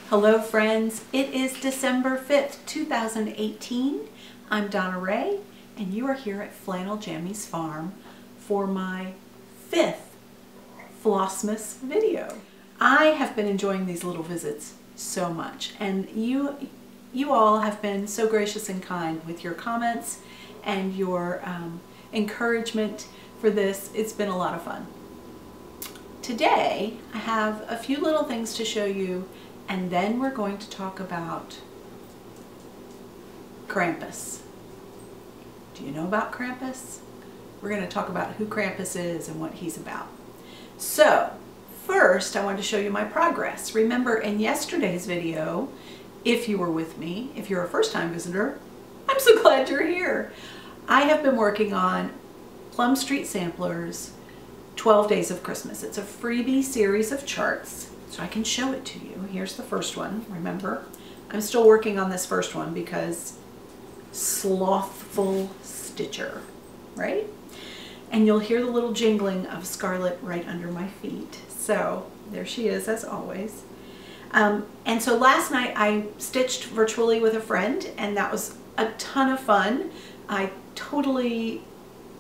Hello friends, it is December 5th, 2018. I'm Donna Ray and you are here at Flannel Jammy's farm for my 5th Flossmas video. I have been enjoying these little visits so much, and you all have been so gracious and kind with your comments and your encouragement for this. It's been a lot of fun. Today I have a few little things to show you, and then we're going to talk about Krampus. Do you know about Krampus? We're going to talk about who Krampus is and what he's about. So first I want to show you my progress. Remember in yesterday's video, if you were with me, if you're a first-time visitor, I'm so glad you're here. I have been working on Plum Street Samplers 12 Days of Christmas. It's a freebie series of charts, so I can show it to you. Here's the first one. Remember, I'm still working on this first one because slothful stitcher, right? And you'll hear the little jingling of Scarlet right under my feet. So there she is, as always. And so last night I stitched virtually with a friend, and that was a ton of fun. I totally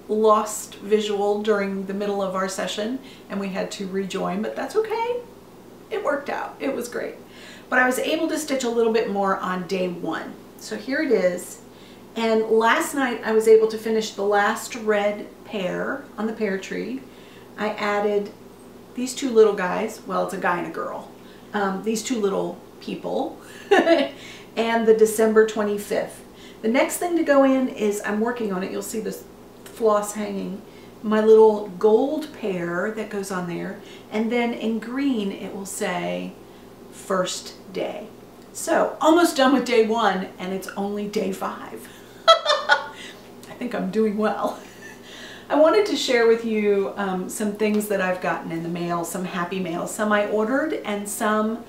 lost visual during the middle of our session and we had to rejoin, but that's okay. It worked out. It was great. But I was able to stitch a little bit more on day one. So here it is. And last night I was able to finish the last red pear on the pear tree. I added these two little guys. Well, it's a guy and a girl. These two little people and the December 25th. The next thing to go in is, I'm working on it. You'll see this floss hanging. My little gold pear that goes on there, and then in green it will say first day. So almost done with day one, and it's only day 5. I think I'm doing well. I wanted to share with you some things that I've gotten in the mail, some happy mail. Some I ordered and some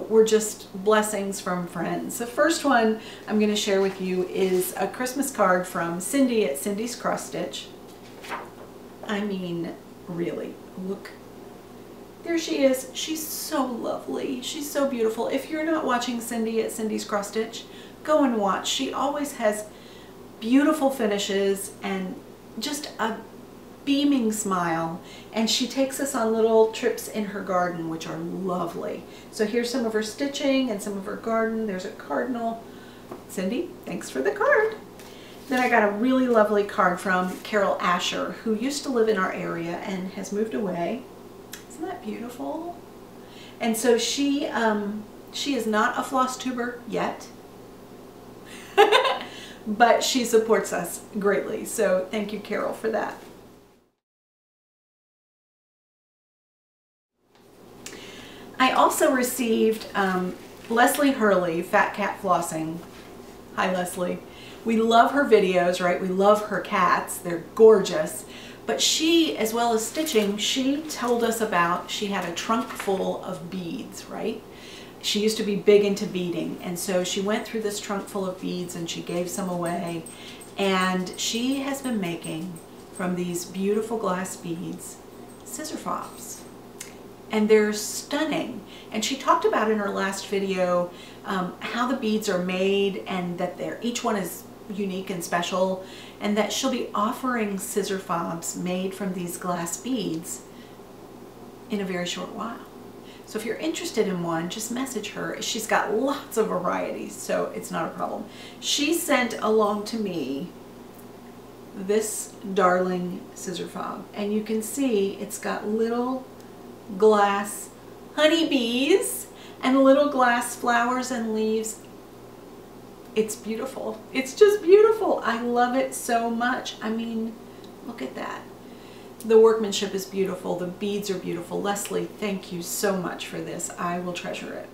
were just blessings from friends. The first one I'm going to share with you is a Christmas card from Cindy at Cindy's Cross Stitch. I mean, really, look. There she is. She's so lovely. She's so beautiful. If you're not watching Cindy at Cindy's Cross Stitch, go and watch. She always has beautiful finishes and just a beaming smile, and she takes us on little trips in her garden, which are lovely. So here's some of her stitching and some of her garden. There's a cardinal. Cindy, thanks for the card. Then I got a really lovely card from Carol Asher, who used to live in our area and has moved away. Isn't that beautiful? And so she is not a floss tuber yet, but she supports us greatly. So thank you, Carol, for that. I also received Leslie Hurley, Fat Cat Flossing. Hi, Leslie. We love her videos, right? We love her cats. They're gorgeous. But she, as well as stitching, she told us about, she had a trunk full of beads, right? She used to be big into beading, and so she went through this trunk full of beads and she gave some away. And she has been making, from these beautiful glass beads, scissor fobs. And they're stunning. And she talked about in her last video how the beads are made, and that each one is unique and special, and that she'll be offering scissor fobs made from these glass beads in a very short while. So if you're interested in one, just message her. She's got lots of varieties, so it's not a problem. She sent along to me this darling scissor fob, and you can see it's got little glass honeybees and little glass flowers and leaves. It's beautiful. It's just beautiful. I love it so much. I mean, look at that. The workmanship is beautiful. The beads are beautiful. Leslie, thank you so much for this. I will treasure it.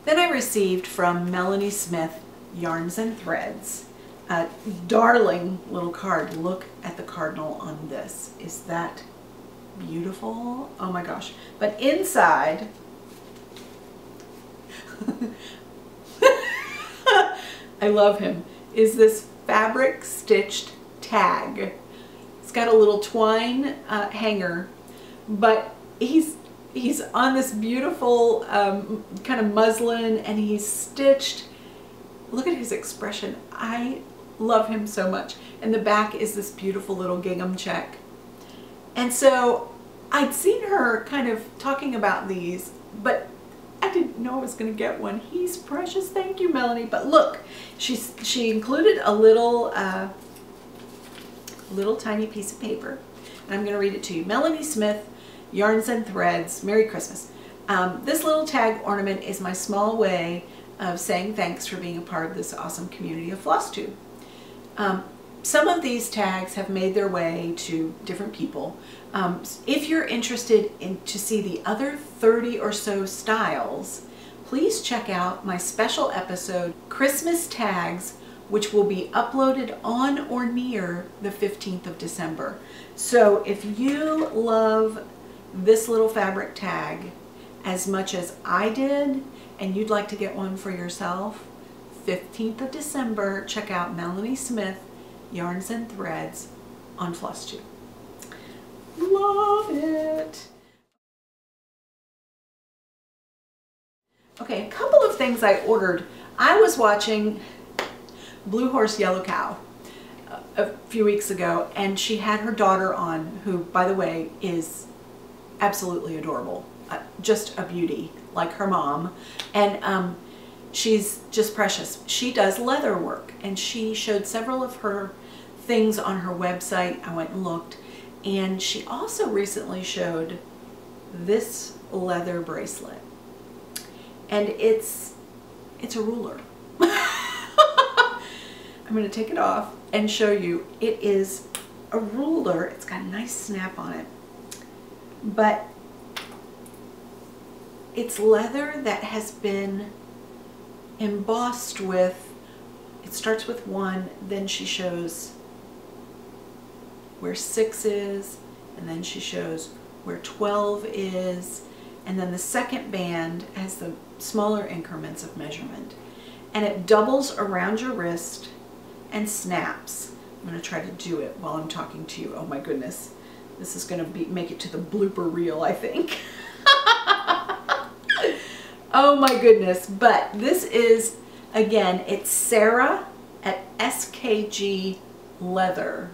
Then I received from Melanie Smith Yarns and Threads a darling little card. Look at the cardinal on this. Is that beautiful? Oh my gosh. But inside, I love him, is this fabric stitched tag. It's got a little twine hanger, but he's on this beautiful kind of muslin, and he's stitched. Look at his expression. I love him so much. And the back is this beautiful little gingham check. And so I'd seen her kind of talking about these, but I didn't know I was going to get one. He's precious. Thank you, Melanie. But look, she included a little tiny piece of paper. And I'm going to read it to you. Melanie Smith, Yarns and Threads, Merry Christmas. This little tag ornament is my small way of saying thanks for being a part of this awesome community of FlossTube. Some of these tags have made their way to different people. If you're interested to see the other 30 or so styles, please check out my special episode, Christmas Tags, which will be uploaded on or near the 15th of December. So if you love this little fabric tag as much as I did, and you'd like to get one for yourself, 15th of December, check out Melanie Smith, Yarns and Threads on FlossTube. Love it. Okay, a couple of things I ordered. I was watching Blue Horse Yellow Cow a few weeks ago, and she had her daughter on, who, by the way, is absolutely adorable. Just a beauty, like her mom. And she's just precious. She does leather work, and she showed several of her things on her website. I went and looked, and she also recently showed this leather bracelet, and it's a ruler. I'm going to take it off and show you. It is a ruler. It's got a nice snap on it, but it's leather that has been embossed with, it starts with 1, then she shows where 6 is, and then she shows where 12 is, and then the second band has the smaller increments of measurement. And it doubles around your wrist and snaps. I'm going to try to do it while I'm talking to you. Oh my goodness. This is going to make it to the blooper reel, I think. Oh my goodness. But this is, again, it's Sarah at SKG Leather.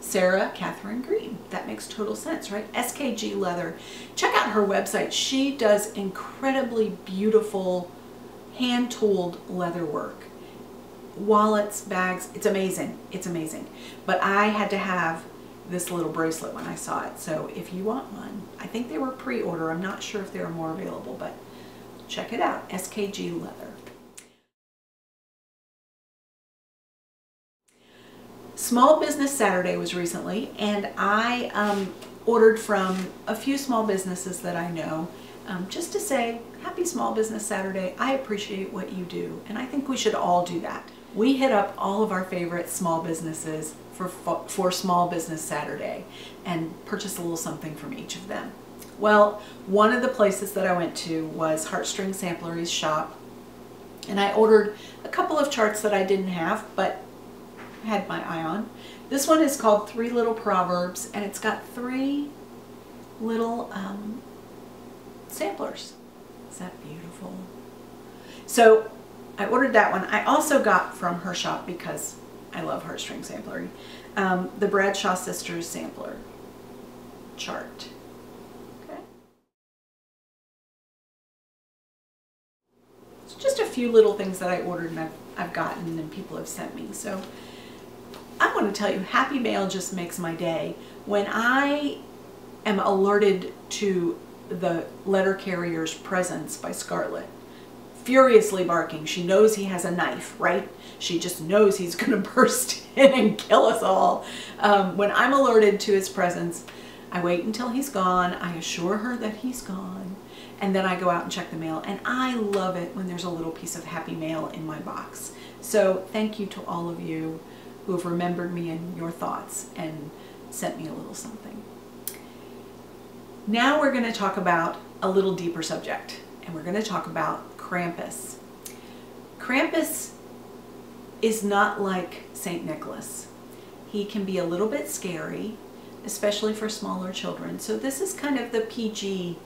Sarah Catherine Green. That makes total sense, right? SKG Leather. Check out her website. She does incredibly beautiful hand-tooled leather work. Wallets, bags, it's amazing. It's amazing. But I had to have this little bracelet when I saw it. So if you want one, I think they were pre-order. I'm not sure if there are more available, but check it out. SKG Leather. Small Business Saturday was recently, and I ordered from a few small businesses that I know, just to say, happy Small Business Saturday. I appreciate what you do, and I think we should all do that. We hit up all of our favorite small businesses for Small Business Saturday and purchased a little something from each of them. Well, one of the places that I went to was Heartstring Samplery's shop, and I ordered a couple of charts that I didn't have, but had my eye on. This one is called 3 Little Proverbs, and it's got 3 little samplers. Is that beautiful? So I ordered that one. I also got from her shop, because I love Heartstring Samplery, the Bradshaw Sisters sampler chart. Okay. It's just a few little things that I ordered and I've gotten and people have sent me. So I want to tell you, happy mail just makes my day. When I am alerted to the letter carrier's presence by Scarlett, furiously barking. She knows he has a knife, right? She just knows he's going to burst in and kill us all. When I'm alerted to his presence, I wait until he's gone. I assure her that he's gone. And then I go out and check the mail. And I love it when there's a little piece of happy mail in my box. So thank you to all of you who have remembered me in your thoughts and sent me a little something. Now we're going to talk about a little deeper subject, and we're going to talk about Krampus. Krampus is not like St. Nicholas. He can be a little bit scary. especially for smaller children. So this is kind of the PG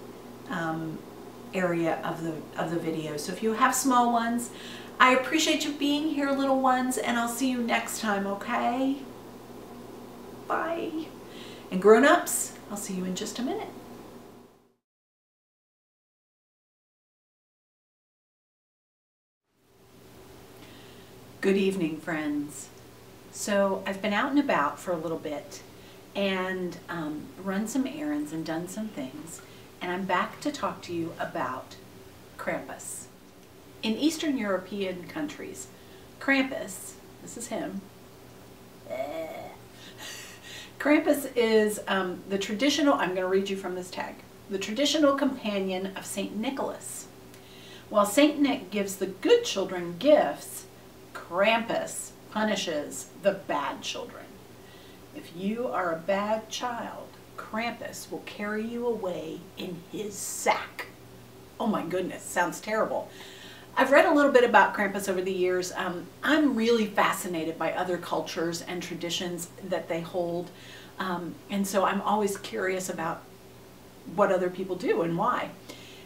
area of the video. So if you have small ones, I appreciate you being here, little ones, and I'll see you next time, okay? Bye. And grown-ups, I'll see you in just a minute. Good evening, friends. So I've been out and about for a little bit and run some errands and done some things, and I'm back to talk to you about Krampus. In Eastern European countries, Krampus, this is him, Krampus is the traditional, I'm going to read you from this tag, the traditional companion of St. Nicholas. While St. Nick gives the good children gifts, Krampus punishes the bad children. If you are a bad child, Krampus will carry you away in his sack. Oh my goodness, sounds terrible. I've read a little bit about Krampus over the years. I'm really fascinated by other cultures and traditions that they hold. And so I'm always curious about what other people do and why.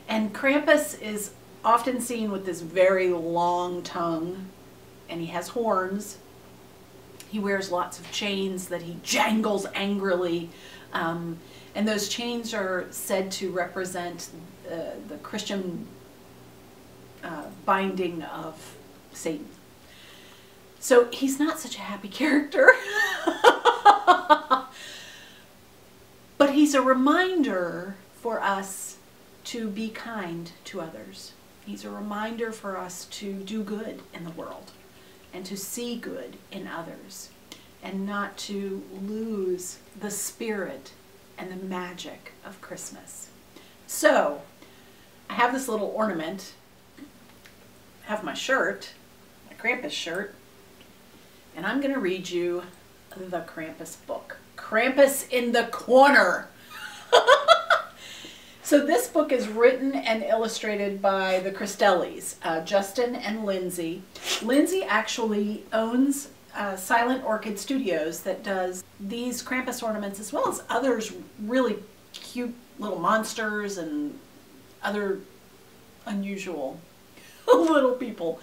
And Krampus is often seen with this very long tongue, and he has horns. He wears lots of chains that he jangles angrily. And those chains are said to represent the Christian binding of Satan. So he's not such a happy character. But he's a reminder for us to be kind to others. He's a reminder for us to do good in the world and to see good in others and not to lose the spirit and the magic of Christmas. So I have this little ornament. I have my shirt, my Krampus shirt, and I'm going to read you the Krampus book. Krampus in the Corner. So this book is written and illustrated by the Cristellis, Justin and Lindsay. Lindsay actually owns Silent Orchid Studios that does these Krampus ornaments as well as others really cute little monsters and other unusual little people.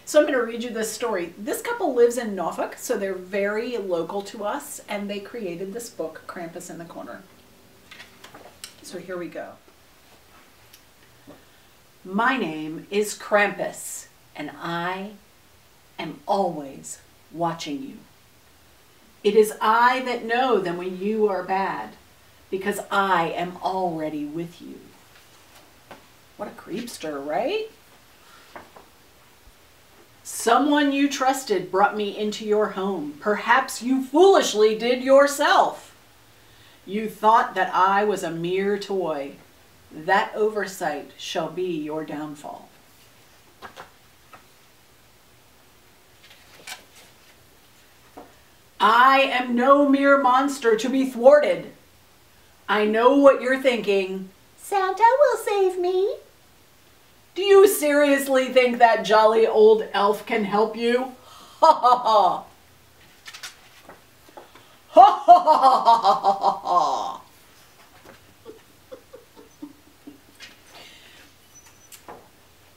So I'm going to read you this story. This couple lives in Norfolk, so they're very local to us, and they created this book, Krampus in the Corner. So here we go. My name is Krampus, and I am always watching you. It is I that know them when you are bad, because I am already with you. What a creepster, right? Someone you trusted brought me into your home. Perhaps you foolishly did yourself. You thought that I was a mere toy. That oversight shall be your downfall. I am no mere monster to be thwarted. I know what you're thinking. Santa will save me. Do you seriously think that jolly old elf can help you? Ha ha ha. Ha ha ha ha ha ha.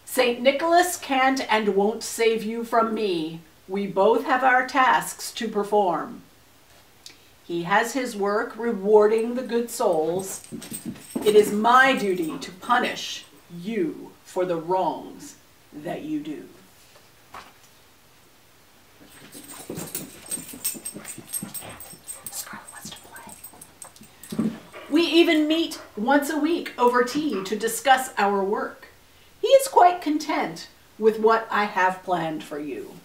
St. Nicholas can't and won't save you from me. We both have our tasks to perform. He has his work rewarding the good souls. It is my duty to punish you for the wrongs that you do. Scarlet wants to play. We even meet once a week over tea to discuss our work. He is quite content with what I have planned for you.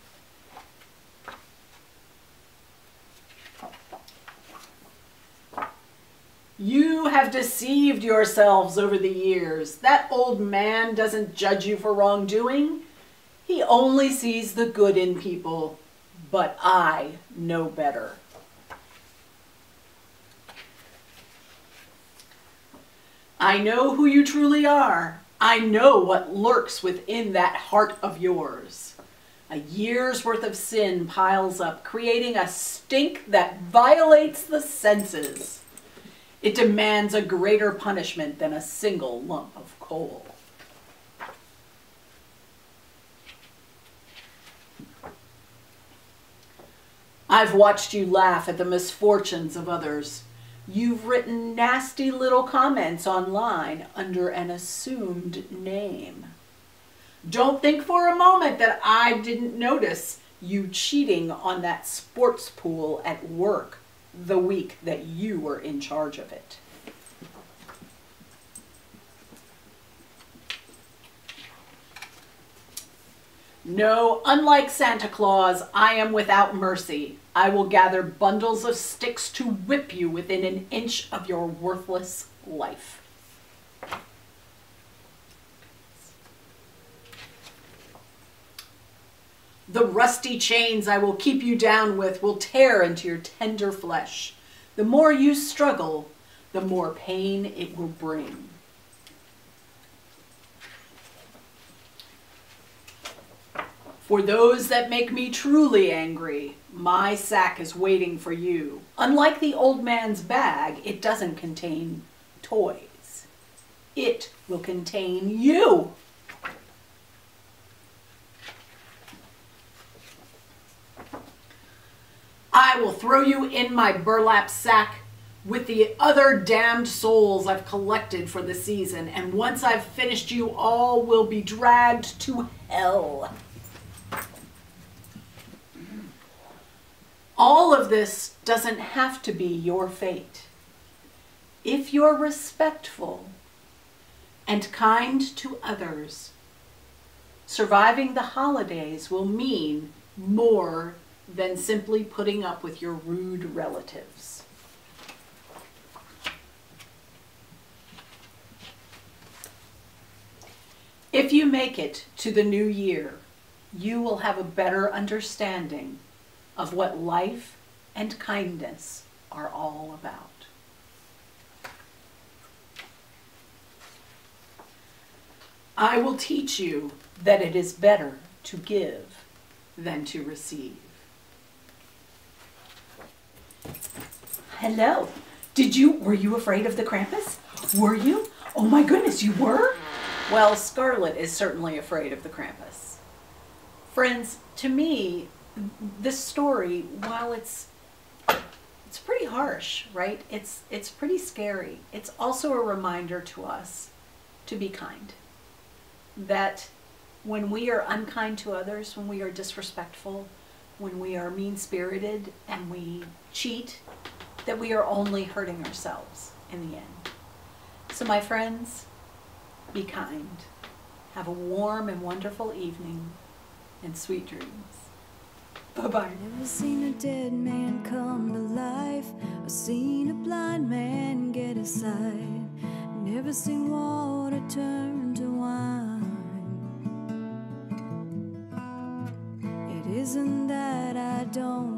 You have deceived yourselves over the years. That old man doesn't judge you for wrongdoing. He only sees the good in people, but I know better. I know who you truly are. I know what lurks within that heart of yours. A year's worth of sin piles up, creating a stink that violates the senses. It demands a greater punishment than a single lump of coal. I've watched you laugh at the misfortunes of others. You've written nasty little comments online under an assumed name. Don't think for a moment that I didn't notice you cheating on that sports pool at work the week that you were in charge of it. No, unlike Santa Claus, I am without mercy. I will gather bundles of sticks to whip you within an inch of your worthless life. The rusty chains I will keep you down with will tear into your tender flesh. The more you struggle, the more pain it will bring. For those that make me truly angry, my sack is waiting for you. Unlike the old man's bag, it doesn't contain toys. It will contain you. I will throw you in my burlap sack with the other damned souls I've collected for the season, and once I've finished you, all will be dragged to hell. All of this doesn't have to be your fate. If you're respectful and kind to others, surviving the holidays will mean more than simply putting up with your rude relatives. If you make it to the new year, you will have a better understanding of what life and kindness are all about. I will teach you that it is better to give than to receive. Hello. Were you afraid of the Krampus? Were you? Oh my goodness, you were? Well, Scarlett is certainly afraid of the Krampus. Friends, to me, this story, while it's pretty harsh, right? It's pretty scary. It's also a reminder to us to be kind. That when we are unkind to others, when we are disrespectful, when we are mean-spirited and we cheat, that we are only hurting ourselves in the end. So my friends, be kind. Have a warm and wonderful evening and sweet dreams. Bye-bye. Never seen a dead man come to life, or seen a blind man get a sight. Never seen water turn to wine. It isn't that I don't